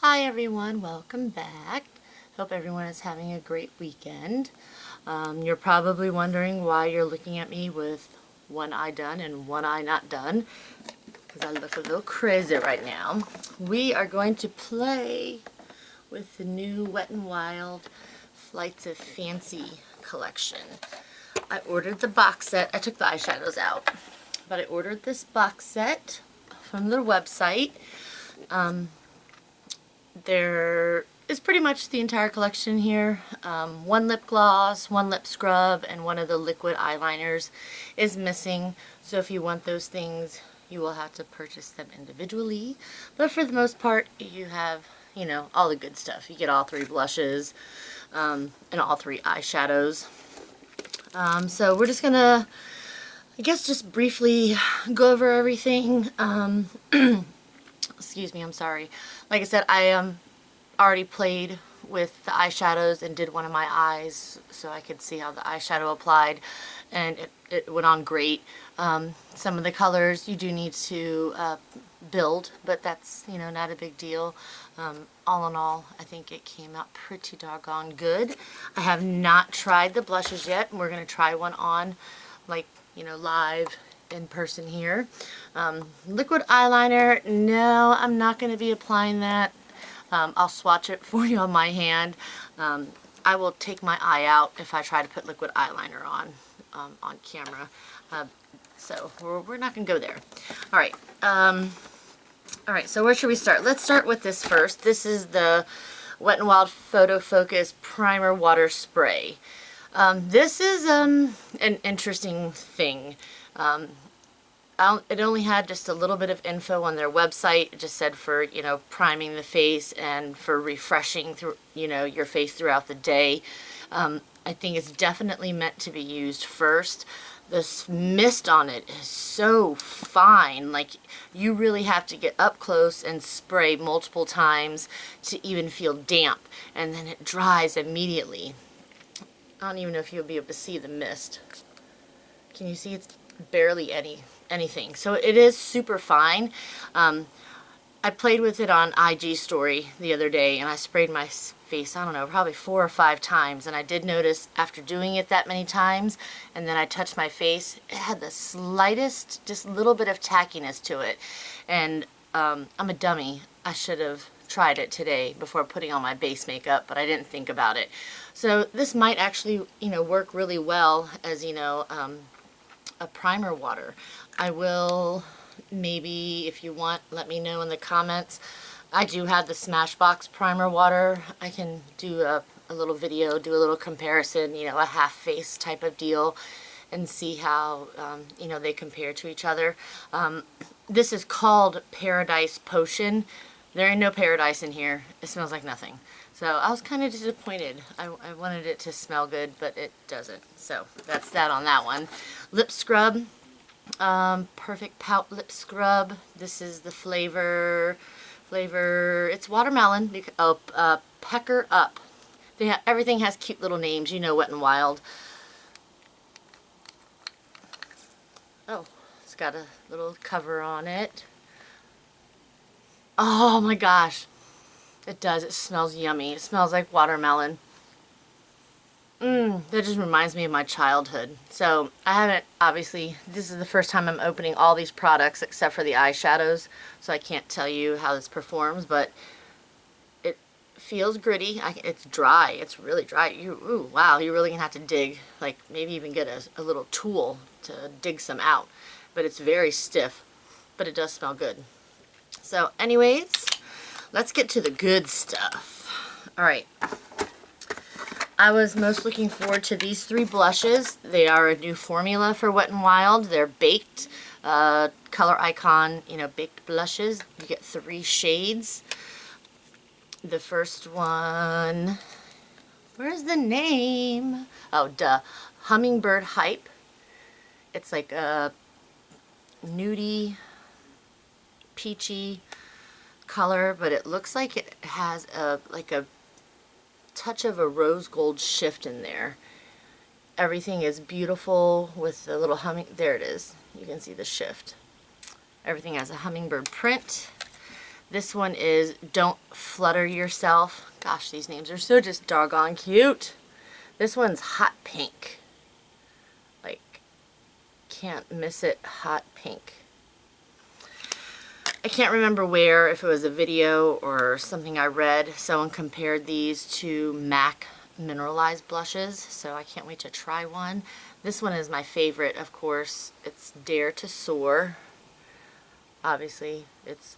Hi everyone, welcome back. Hope everyone is having a great weekend. You're probably wondering why you're looking at me with one eye done and one eye not done, because I look a little crazy right now. We are going to play with the new Wet n Wild Flights of Fancy collection. I ordered the box set. I took the eyeshadows out, but I ordered this box set from their website. There is pretty much the entire collection here. One lip gloss, one lip scrub, and one of the liquid eyeliners is missing. So if you want those things, you will have to purchase them individually. But for the most part, you have, all the good stuff. You get all three blushes and all three eyeshadows. So we're just gonna, I guess, just briefly go over everything. Excuse me, I'm sorry. Like I said, I already played with the eyeshadows and did one of my eyes so I could see how the eyeshadow applied, and it went on great. Some of the colors you do need to build, but that's, not a big deal. All in all, I think it came out pretty doggone good. I have not tried the blushes yet, and we're going to try one on, like, live in person here. Liquid eyeliner, no, I'm not going to be applying that. I'll swatch it for you on my hand. I will take my eye out if I try to put liquid eyeliner on camera. So we're not going to go there. Alright, so where should we start? Let's start with this first. This is the Wet n Wild Photo Focus Primer Water Spray. This is an interesting thing. It only had just a little bit of info on their website. It just said for, priming the face and for refreshing through, your face throughout the day. I think it's definitely meant to be used first. This mist on it is so fine. Like, you really have to get up close and spray multiple times to even feel damp. And then it dries immediately. I don't even know if you'll be able to see the mist. Can you see? It's barely anything. So it is super fine. I played with it on IG story the other day, and I sprayed my face, I don't know, probably 4 or 5 times, and I did notice after doing it that many times, and then I touched my face, it had the slightest, just little bit of tackiness to it. And I'm a dummy. I should have tried it today before putting on my base makeup, but I didn't think about it. So this might actually, work really well as, a primer water. I will, maybe if you want, let me know in the comments. I do have the Smashbox primer water. I can do a little video, do a little comparison, a half face type of deal, and see how, they compare to each other. This is called Paradise Potion. There ain't no paradise in here. It smells like nothing. So I was kind of disappointed. I wanted it to smell good, but it doesn't. So that's that on that one. Lip scrub. Perfect Pout Lip Scrub. This is the flavor, it's watermelon. Pecker Up. Everything has cute little names, Wet n Wild. Oh, it's got a little cover on it. Oh my gosh. It does. It smells yummy. It smells like watermelon. That just reminds me of my childhood. So I haven't, obviously, this is the first time I'm opening all these products except for the eyeshadows, so I can't tell you how this performs, but it feels gritty. It's dry. It's really dry. Ooh, wow, you're really gonna have to dig, like maybe even get a little tool to dig some out. But it's very stiff, but it does smell good. So anyways, let's get to the good stuff. Alright. I was most looking forward to these 3 blushes. They are a new formula for Wet n Wild. They're baked, color icon, baked blushes. You get 3 shades. The first one, where's the name? Oh, duh. Hummingbird Hype. It's like a nudie, peachy color, but it looks like it has a touch of a rose gold shift in there. Everything is beautiful with the little there it is. You can see the shift. Everything has a hummingbird print. This one is Don't Flutter Yourself. Gosh, these names are so just doggone cute. This one's hot pink. Like, can't miss it, hot pink. I can't remember where, if it was a video or something I read, someone compared these to MAC mineralized blushes, so I can't wait to try one. This one is my favorite, of course. It's Dare to Soar. Obviously, it's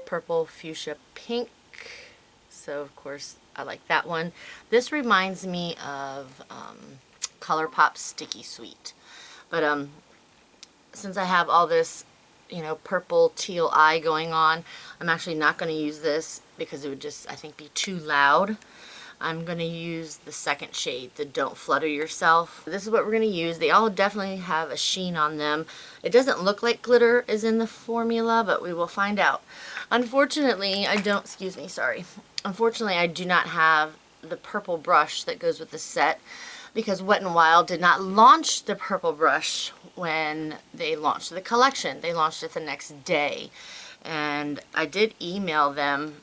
purple fuchsia pink, so of course I like that one. This reminds me of ColourPop Sticky Sweet, but since I have all this, you know, purple teal eye going on, I'm actually not going to use this because it would just, I think, be too loud. I'm going to use the second shade, the Don't Flutter Yourself. This is what we're going to use. They all definitely have a sheen on them. It doesn't look like glitter is in the formula, but we will find out. Unfortunately, I don't, excuse me, sorry. Unfortunately, I do not have the purple brush that goes with the set, because Wet n Wild did not launch the purple brush when they launched the collection. They launched it the next day. And I did email them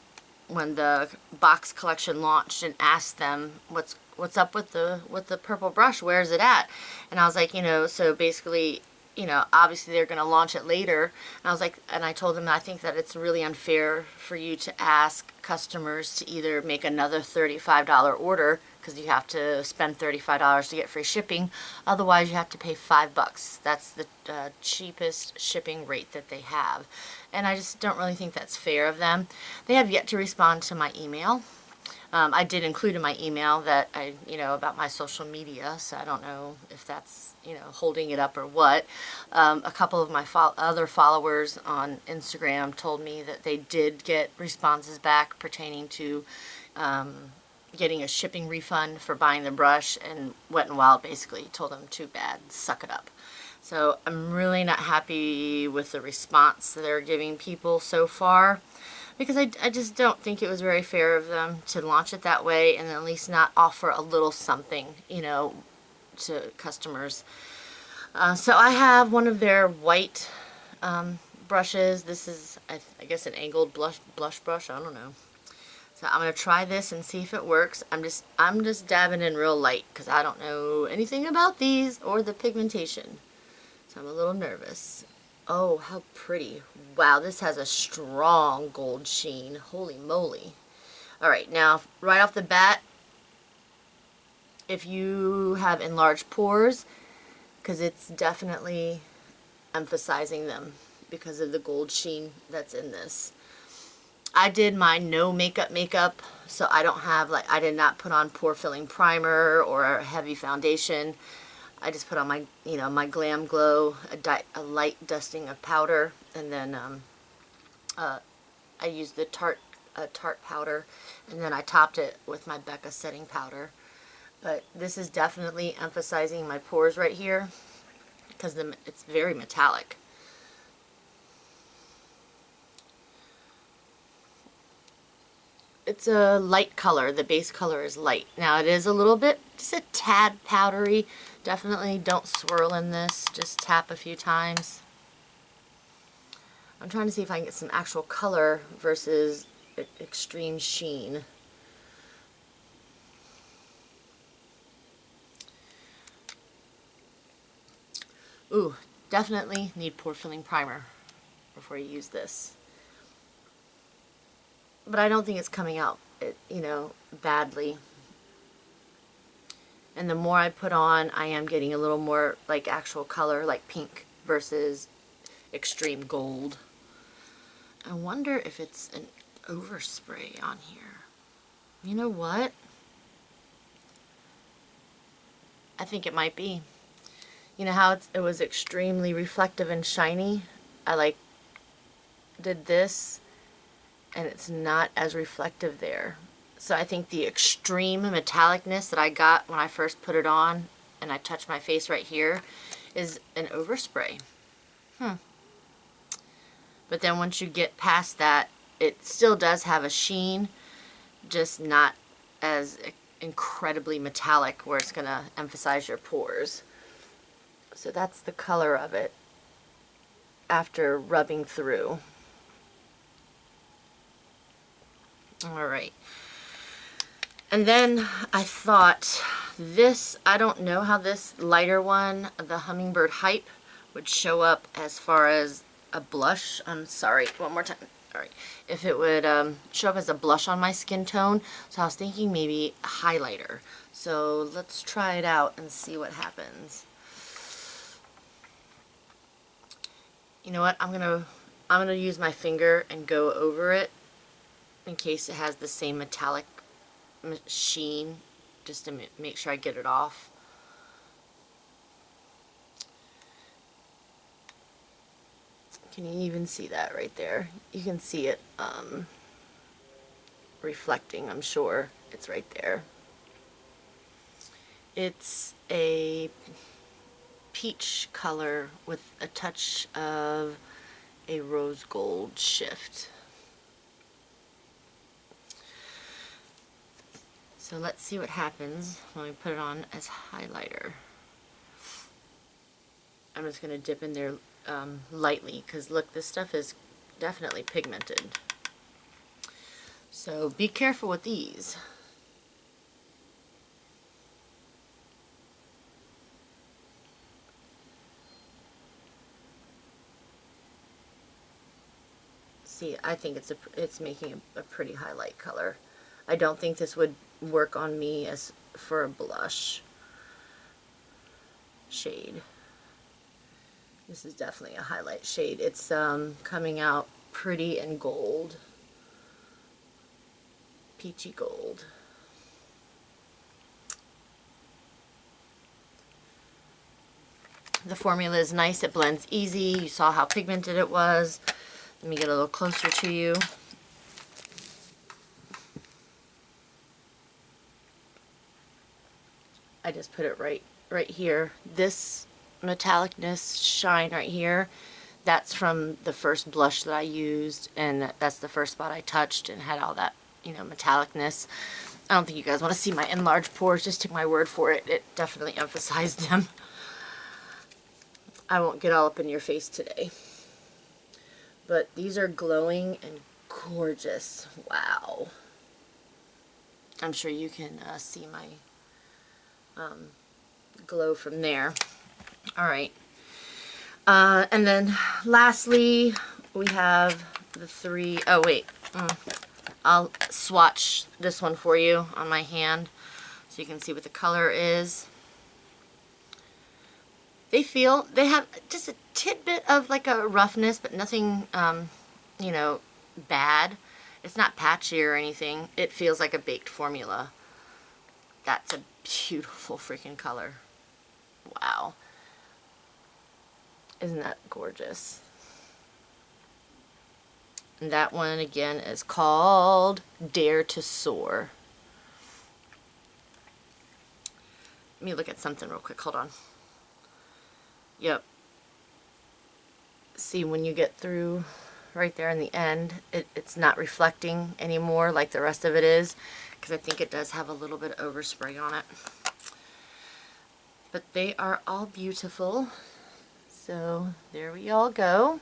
when the box collection launched and asked them what's up with the purple brush, where is it at? And I was like, you know, so basically, you know, obviously they're going to launch it later. And I was like, and I told them I think that it's really unfair for you to ask customers to either make another $35 order, because you have to spend $35 to get free shipping. Otherwise, you have to pay $5. That's the cheapest shipping rate that they have. And I just don't really think that's fair of them. They have yet to respond to my email. I did include in my email that you know, about my social media, so I don't know if that's, you know, holding it up or what. A couple of my other followers on Instagram told me that they did get responses back pertaining to getting a shipping refund for buying the brush, and Wet n Wild basically told them, too bad, suck it up. So I'm really not happy with the response that they're giving people so far, because I just don't think it was very fair of them to launch it that way and at least not offer a little something, you know, to customers. So I have one of their white brushes. This is, I guess, an angled blush brush. I don't know. So I'm going to try this and see if it works. I'm just dabbing in real light because I don't know anything about these or the pigmentation. So I'm a little nervous. Oh, how pretty. Wow, this has a strong gold sheen. Holy moly. Alright, now, right off the bat, if you have enlarged pores, because it's definitely emphasizing them because of the gold sheen that's in this. I did my no makeup, so I don't have, like, I did not put on pore filling primer or a heavy foundation. I just put on my, you know, my Glam Glow, a light dusting of powder, and then I used the tarte powder, and then I topped it with my Becca setting powder. But this is definitely emphasizing my pores right here because it's very metallic. It's a light color. The base color is light. Now it is a little bit, just a tad powdery. Definitely don't swirl in this. Just tap a few times. I'm trying to see if I can get some actual color versus extreme sheen. Ooh, definitely need pore filling primer before you use this. But I don't think it's coming out, you know, badly. And the more I put on, I am getting a little more like actual color, like pink versus extreme gold. I wonder if it's an overspray on here. You know what? I think it might be. You know how it was extremely reflective and shiny? I did this and it's not as reflective there. So I think the extreme metallicness that I got when I first put it on and I touched my face right here is an overspray. But then once you get past that, it still does have a sheen, just not as incredibly metallic where it's going to emphasize your pores. So that's the color of it after rubbing through. All right. And then I thought this, I don't know how this lighter one, the Hummingbird Hype, would show up as far as a blush. I'm sorry, one more time. All right. If it would show up as a blush on my skin tone. So I was thinking maybe a highlighter. So let's try it out and see what happens. You know what? I'm gonna use my finger and go over it in case it has the same metallic sheen, just to make sure I get it off. Can you even see that right there? You can see it reflecting, I'm sure. It's right there. It's a peach color with a touch of a rose gold shift. So let's see what happens when we put it on as highlighter. I'm just going to dip in there lightly because look, this stuff is definitely pigmented. So be careful with these. See, I think it's making a pretty highlight color. I don't think this would work on me as for a blush shade. This is definitely a highlight shade. It's coming out pretty and gold. Peachy gold. The formula is nice. It blends easy. You saw how pigmented it was. Let me get a little closer to you. I just put it right here. This metallicness shine right here, that's from the first blush that I used, and that's the first spot I touched and had all that, you know, metallicness. I don't think you guys want to see my enlarged pores. Just take my word for it. It definitely emphasized them. I won't get all up in your face today. But these are glowing and gorgeous. Wow. I'm sure you can see my glow from there. All right. And then lastly, we have the three, oh wait, I'll swatch this one for you on my hand so you can see what the color is. They have just a tidbit of like a roughness, but nothing, you know, bad. It's not patchy or anything. It feels like a baked formula. That's a beautiful freaking color. Wow. Isn't that gorgeous? And that one again is called Dare to Soar. Let me look at something real quick. Hold on. Yep. See, when you get through right there in the end, it's not reflecting anymore like the rest of it is, because I think it does have a little bit of overspray on it. But they are all beautiful. So there we all go.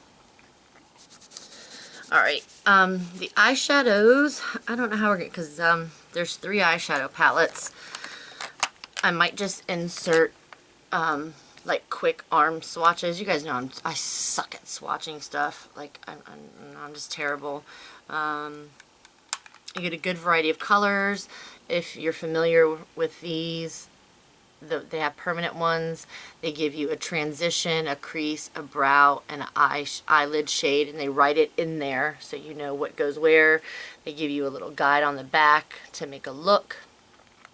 Alright, the eyeshadows, I don't know how we're going to, because there's 3 eyeshadow palettes. I might just insert like quick arm swatches. You guys know I suck at swatching stuff. Like I'm just terrible. You get a good variety of colors. If you're familiar with these, they have permanent ones. They give you a transition, a crease, a brow, and an eyelid shade, and they write it in there so you know what goes where. They give you a little guide on the back to make a look,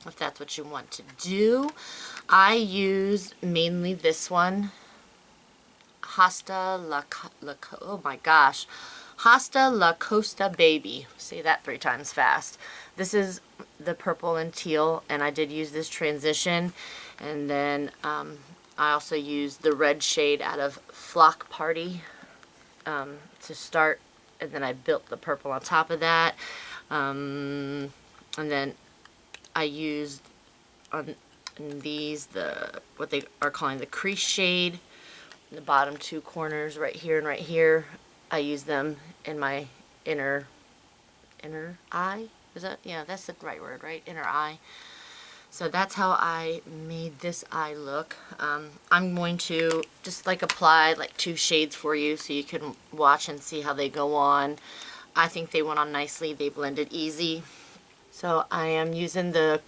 if that's what you want to do. I use mainly this one, Hasta La Costa Baby. Say that 3 times fast. This is the purple and teal, and I did use this transition. And then I also used the red shade out of Flock Party to start, and then I built the purple on top of that. And then I used on these what they are calling the crease shade, the bottom 2 corners right here and right here. I use them in my inner inner eye. Is that, yeah, that's the right word, right? Inner eye. So that's how I made this eye look. I'm going to just like apply like 2 shades for you so you can watch and see how they go on. I think they went on nicely. They blended easy. So I am using the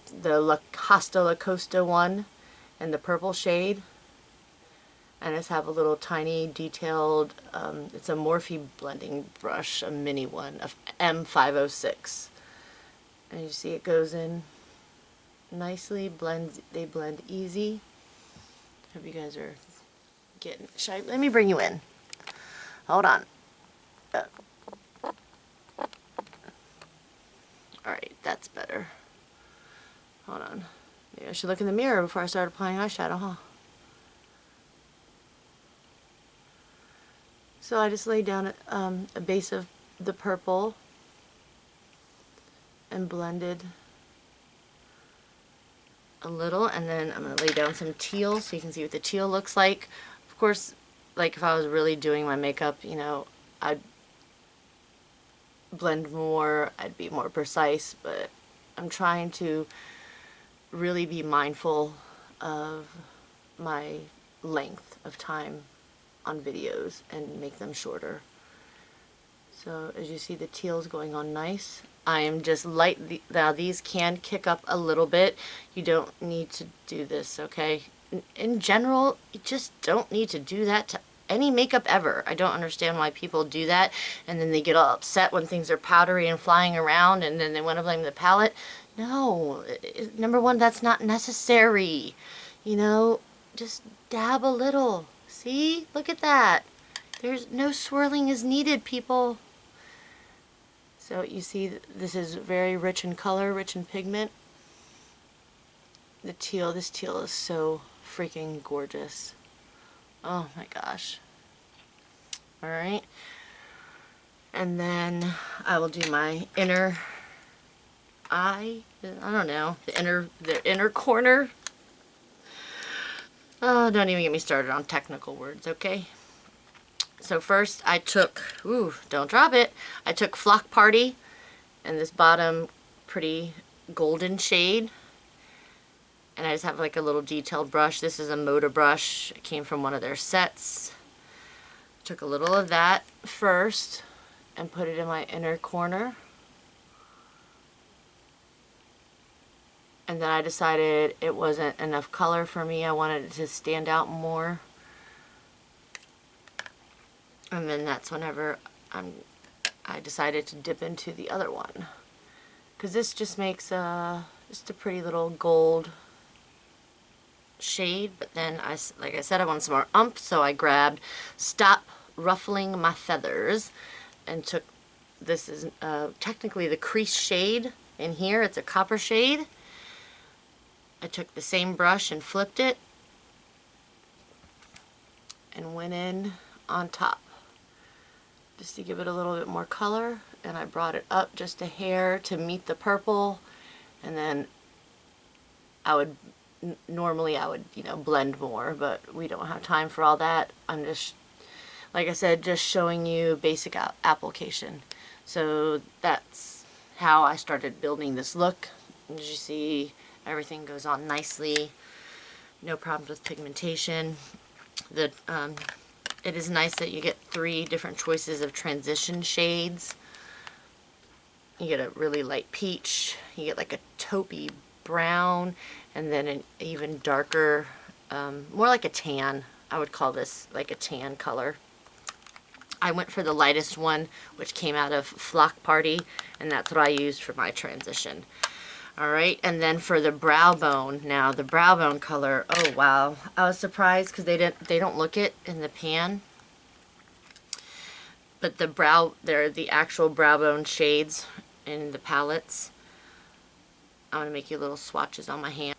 Hasta La Costa one in the purple shade. And I just have a little tiny detailed, it's a Morphe blending brush, a mini one, of M506. And you see it goes in nicely, they blend easy. Hope you guys are getting, let me bring you in. Hold on. Alright, that's better. Hold on. Maybe I should look in the mirror before I start applying eyeshadow, huh? So I just laid down a base of the purple and blended a little, and then I'm going to lay down some teal so you can see what the teal looks like. Of course, like if I was really doing my makeup, you know, I'd blend more, I'd be more precise, but I'm trying to really be mindful of my length of time on videos and make them shorter. So as you see, the teal's going on nice. I am just now these can kick up a little bit. You don't need to do this, okay? In general, you just don't need to do that to any makeup ever. I don't understand why people do that, and then they get all upset when things are powdery and flying around, and then they want to blame the palette. No, number one, that's not necessary. You know, just dab a little. See? Look at that. There's no swirling is needed, people. So you see, this is very rich in color, rich in pigment. The teal, this teal is so freaking gorgeous. Oh my gosh. Alright. And then I will do my inner eye. I don't know. The inner corner. Oh, don't even get me started on technical words, okay? So first I took, don't drop it. I took Flock Party in this bottom pretty golden shade. And I just have like a little detailed brush. This is a Moda brush. It came from one of their sets. Took a little of that first and put it in my inner corner. And then I decided it wasn't enough color for me. I wanted it to stand out more. And then that's whenever I decided to dip into the other one. Because this just makes just a pretty little gold shade. But then, like I said, I wanted some more oomph, so I grabbed Stop Ruffling My Feathers and took, this is technically the crease shade in here. It's a copper shade. I took the same brush and flipped it and went in on top just to give it a little bit more color, and I brought it up just a hair to meet the purple, and then normally I would, you know, blend more, but we don't have time for all that. I'm just, like I said, just showing you basic application. So that's how I started building this look. As you see, everything goes on nicely. No problems with pigmentation. It is nice that you get 3 different choices of transition shades. You get a really light peach, you get like a taupey brown, and then an even darker, more like a tan. I would call this like a tan color. I went for the lightest one, which came out of Flock Party, and that's what I used for my transition. Alright, and then for the brow bone, now the brow bone color, oh wow, I was surprised because they don't look it in the pan. But they're the actual brow bone shades in the palettes. I'm going to make you little swatches on my hand.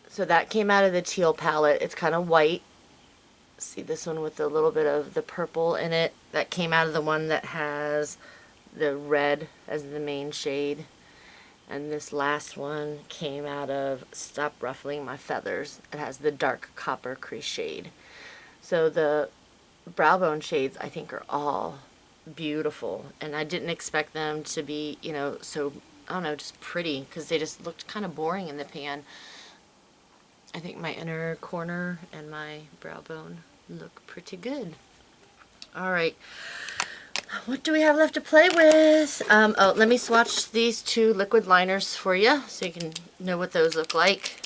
So that came out of the teal palette. It's kind of white. See this one with a little bit of the purple in it. That came out of the one that has the red as the main shade. And this last one came out of Stop Ruffling My Feathers. It has the dark copper crease shade. So the brow bone shades, I think, are all beautiful. And I didn't expect them to be, you know, so, I don't know, just pretty, because they just looked kind of boring in the pan. I think my inner corner and my brow bone look pretty good. Alright, what do we have left to play with? Oh, let me swatch these two liquid liners for you so you can know what those look like.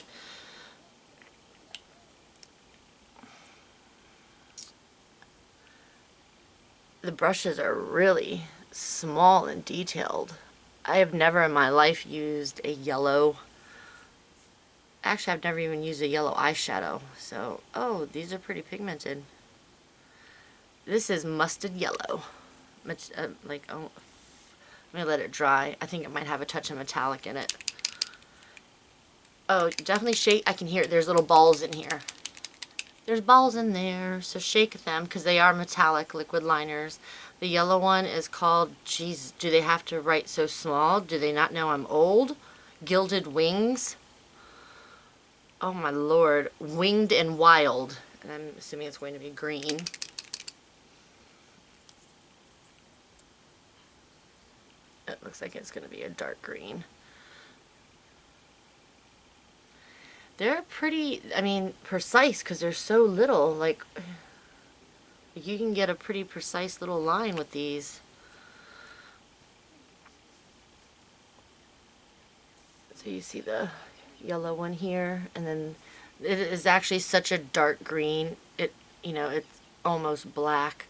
The brushes are really small and detailed. I have never in my life used a yellow. Actually, I've never even used a yellow eyeshadow. So, oh, these are pretty pigmented. This is mustard yellow. Like, oh, I'm gonna let it dry. I think it might have a touch of metallic in it. Oh, definitely shake. I can hear it. There's little balls in here. There's balls in there, so shake them because they are metallic liquid liners. The yellow one is called, geez, do they have to write so small? Do they not know I'm old? Gilded Wings. Oh my lord. Winged and Wild. And I'm assuming it's going to be green. It looks like it's going to be a dark green. They're pretty, I mean, precise because they're so little. Like, you can get a pretty precise little line with these. So you see the yellow one here, and then it is actually such a dark green. It, you know, it's almost black.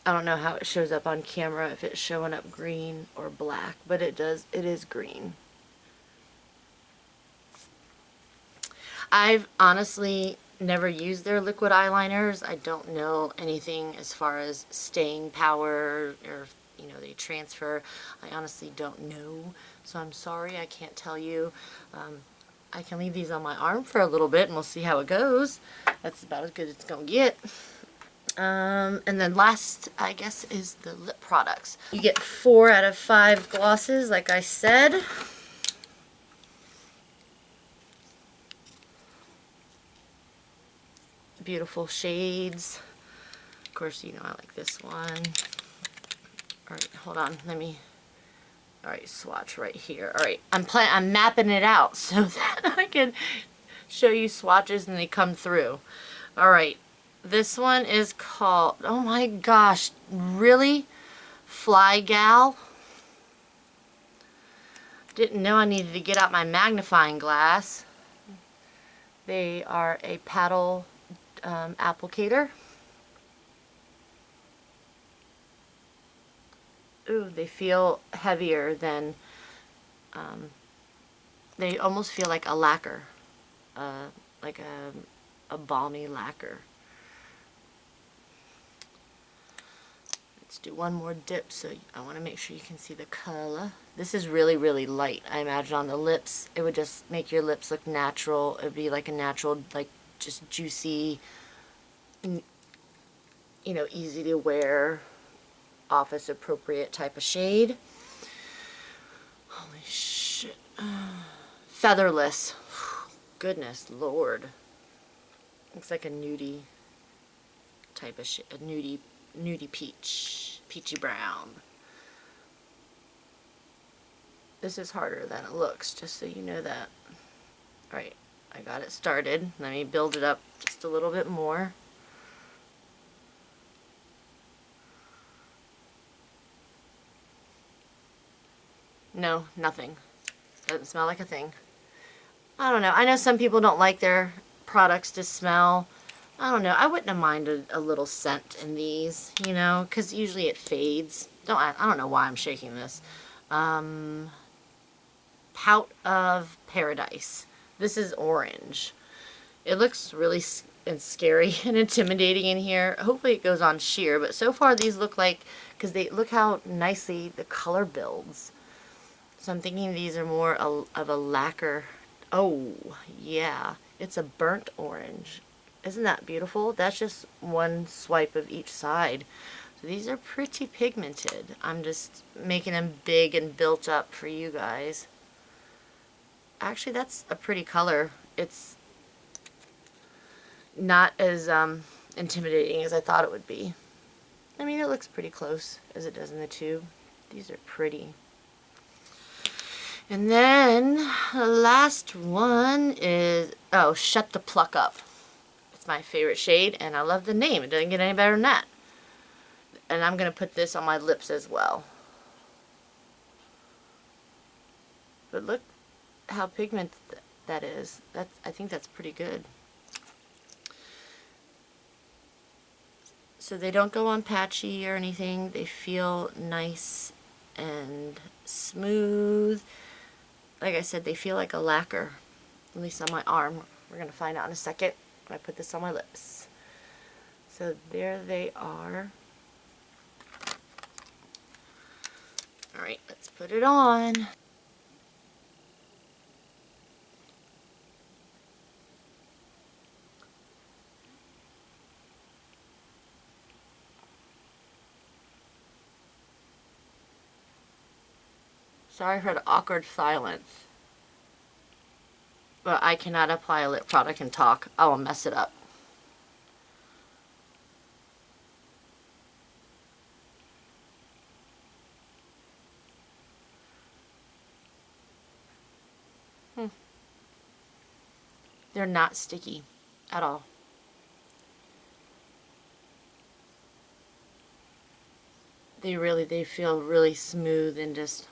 I don't know how it shows up on camera, if it's showing up green or black, but it does, it is green. I've honestly never used their liquid eyeliners. I don't know anything as far as staying power or, you know, they transfer. I honestly don't know, so I'm sorry, I can't tell you. I can leave these on my arm for a little bit and we'll see how it goes. That's about as good as it's gonna get. And then last, I guess, is the lip products. You get 4 out of 5 glosses, like I said. Beautiful shades. Of course, you know I like this one. Alright, hold on, let me, alright, swatch right here. Alright, I'm mapping it out so that I can show you swatches and they come through. Alright, this one is called, oh my gosh, really? Fly Gal? Didn't know I needed to get out my magnifying glass. They are a paddle applicator. Ooh, they feel heavier than, they almost feel like a lacquer, like a balmy lacquer. Let's do one more dip, so I want to make sure you can see the color. This is really, really light. I imagine on the lips, it would just make your lips look natural. It would be like a natural, like, just juicy, you know, easy to wear, office appropriate type of shade. Holy shit. Featherless. Goodness lord. Looks like a nudie type of shade. A nudie peach. Peachy brown. This is harder than it looks, just so you know that. Alright, I got it started. Let me build it up just a little bit more. No, nothing. Doesn't smell like a thing. I don't know. I know some people don't like their products to smell. I don't know. I wouldn't have minded a little scent in these, you know, because usually it fades. I don't know why I'm shaking this. Pout of Paradise. This is orange. It looks really scary and intimidating in here. Hopefully it goes on sheer, but so far these look like, because they look how nicely the color builds. So I'm thinking these are more of a lacquer. Oh, yeah. It's a burnt orange. Isn't that beautiful? That's just one swipe of each side. So these are pretty pigmented. I'm just making them big and built up for you guys. Actually, that's a pretty color. It's not as intimidating as I thought it would be. I mean, it looks pretty close as it does in the tube. These are pretty. And then the last one is, oh, Shut the Pluck Up. It's my favorite shade, and I love the name. It doesn't get any better than that. And I'm going to put this on my lips as well. But look how pigmented that is. I think that's pretty good. So they don't go on patchy or anything. They feel nice and smooth. Like I said, they feel like a lacquer, at least on my arm. We're going to find out in a second when I put this on my lips. So there they are. Alright, let's put it on. Sorry for the awkward silence. But I cannot apply a lip product and talk. I will mess it up. They're not sticky at all. They feel really smooth and just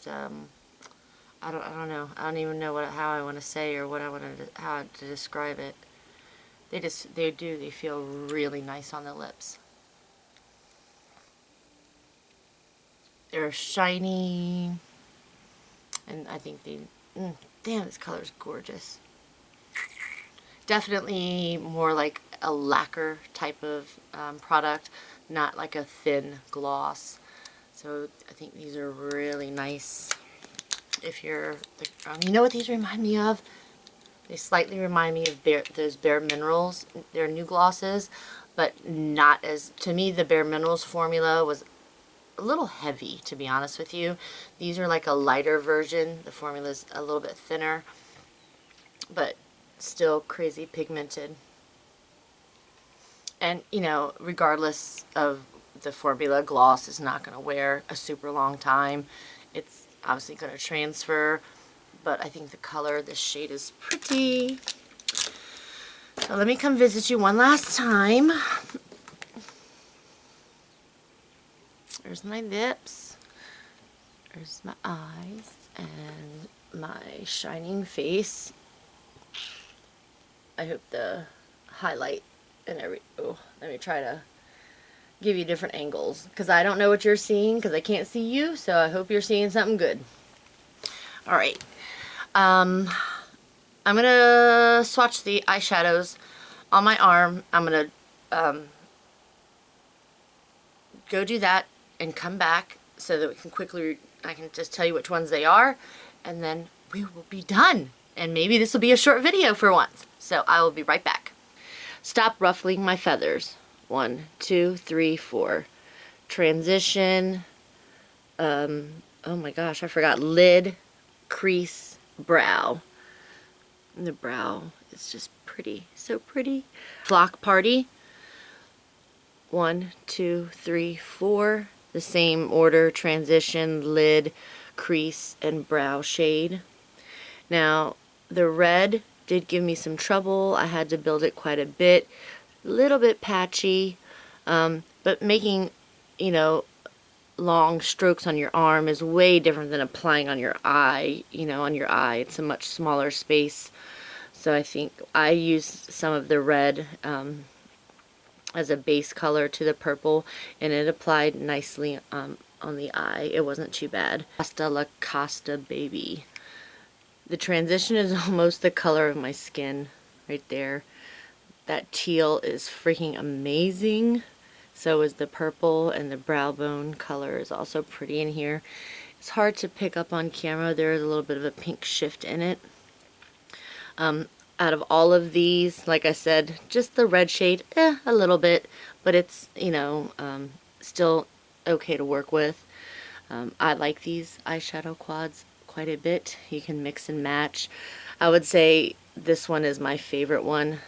I don't know. I don't even know how I want to say or how to describe it. They feel really nice on the lips. They're shiny, and I think damn, this color is gorgeous. Definitely more like a lacquer type of product, not like a thin gloss. So I think these are really nice. If you're, you know what these remind me of? They slightly remind me of those Bare Minerals. They're new glosses, but not as, to me the Bare Minerals formula was a little heavy, to be honest with you. These are like a lighter version. The formula is a little bit thinner, but still crazy pigmented. And, you know, regardless of the formula, gloss is not going to wear a super long time. It's obviously going to transfer, but I think the color, this shade is pretty. So let me come visit you one last time. There's my lips, there's my eyes, and my shining face. I hope the highlight and let me try to give you different angles, because I don't know what you're seeing because I can't see you, so I hope you're seeing something good. Alright, I'm gonna swatch the eyeshadows on my arm. I'm gonna go do that and come back so that we can I can just tell you which ones they are, and then we will be done. And maybe this will be a short video for once. So I will be right back. Stop ruffling my feathers. 1, 2, 3, 4. Transition. Oh my gosh, I forgot. Lid, crease, brow. And the brow is just pretty. So pretty. Flock Party. 1, 2, 3, 4. The same order. Transition, lid, crease, and brow shade. Now, the red did give me some trouble. I had to build it quite a bit. A little bit patchy, but making, you know, long strokes on your arm is way different than applying on your eye. You know, on your eye, it's a much smaller space. So I think I used some of the red as a base color to the purple, and it applied nicely on the eye. It wasn't too bad. Hasta La Costa Baby. The transition is almost the color of my skin right there. That teal is freaking amazing. So is the purple, and the brow bone color is also pretty in here. It's hard to pick up on camera. There is a little bit of a pink shift in it. Out of all of these, like I said, just the red shade, a little bit, but it's, you know, still okay to work with. I like these eyeshadow quads quite a bit. You can mix and match. I would say this one is my favorite one.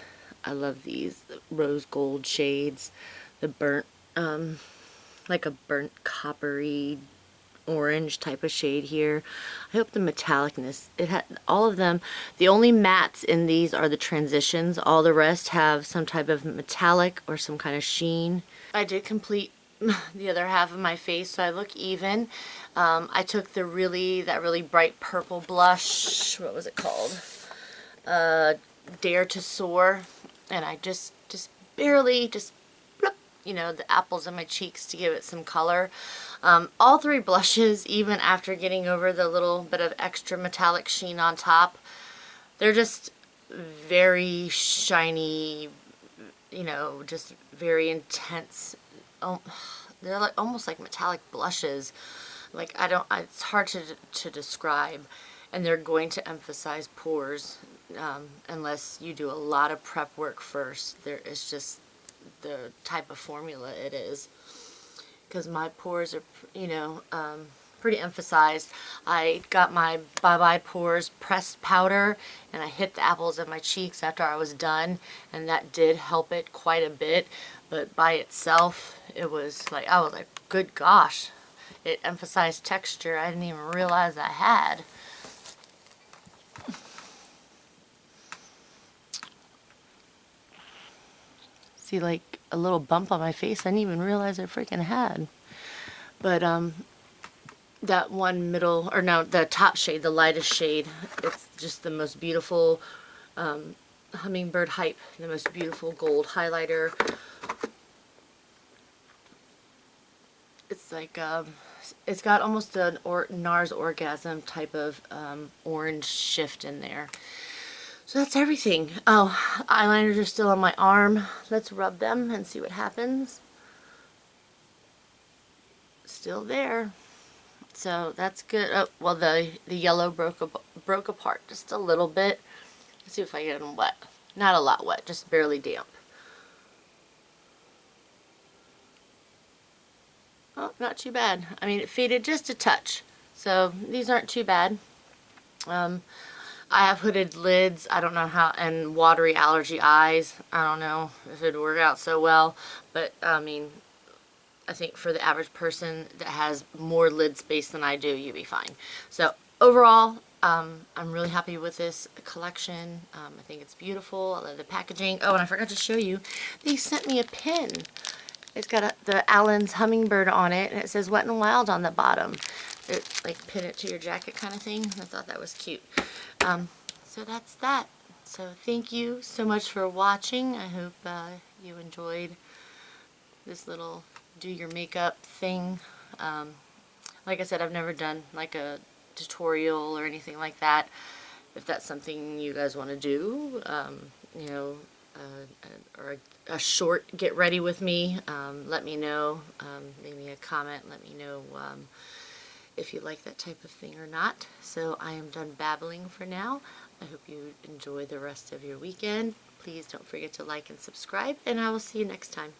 I love these rose gold shades. the burnt, like a burnt coppery orange type of shade here. I hope the metallicness, it had all of them. The only mattes in these are the transitions. All the rest have some type of metallic or some kind of sheen. I did complete the other half of my face so I look even. I took that really bright purple blush. What was it called? Dare to Soar, and I just barely bloop, you know, the apples on my cheeks to give it some color. All three blushes, even after getting over the little bit of extra metallic sheen on top, they're just very shiny, you know, just very intense. Oh, they're like almost like metallic blushes. Like it's hard to describe, and they're going to emphasize pores unless you do a lot of prep work first. It's just the type of formula it is. Because my pores are, you know, pretty emphasized. I got my Bye Bye Pores pressed powder, and I hit the apples of my cheeks after I was done, and that did help it quite a bit. But by itself, it was like, I was like, good gosh, it emphasized texture I didn't even realize I had. See, like a little bump on my face I didn't even realize I freaking had. But that one middle, or no, the top shade, the lightest shade, it's just the most beautiful Hummingbird Hype, the most beautiful gold highlighter. It's like it's got almost an NARS Orgasm type of orange shift in there. So that's everything. Oh, eyeliners are still on my arm. Let's rub them and see what happens. Still there. So that's good. Oh, well, the yellow broke apart just a little bit. Let's see if I get them wet. Not a lot wet, just barely damp. Oh, not too bad. I mean, it faded just a touch. So these aren't too bad. I have hooded lids, I don't know how, and watery allergy eyes. I don't know if it would work out so well, but I mean, I think for the average person that has more lid space than I do, you'd be fine. So overall, I'm really happy with this collection. I think it's beautiful. I love the packaging. Oh, and I forgot to show you, they sent me a pin. It's got the Allen's Hummingbird on it, and it says Wet n Wild on the bottom. It, like, pin it to your jacket kind of thing. I thought that was cute. So that's that. So thank you so much for watching. I hope you enjoyed this little do your makeup thing. Like I said, I've never done like a tutorial or anything like that. If that's something you guys want to do, you know, or a short get ready with me, let me know. Leave me a comment. Let me know if you like that type of thing or not. So I am done babbling for now. I hope you enjoy the rest of your weekend. Please don't forget to like and subscribe, and I will see you next time.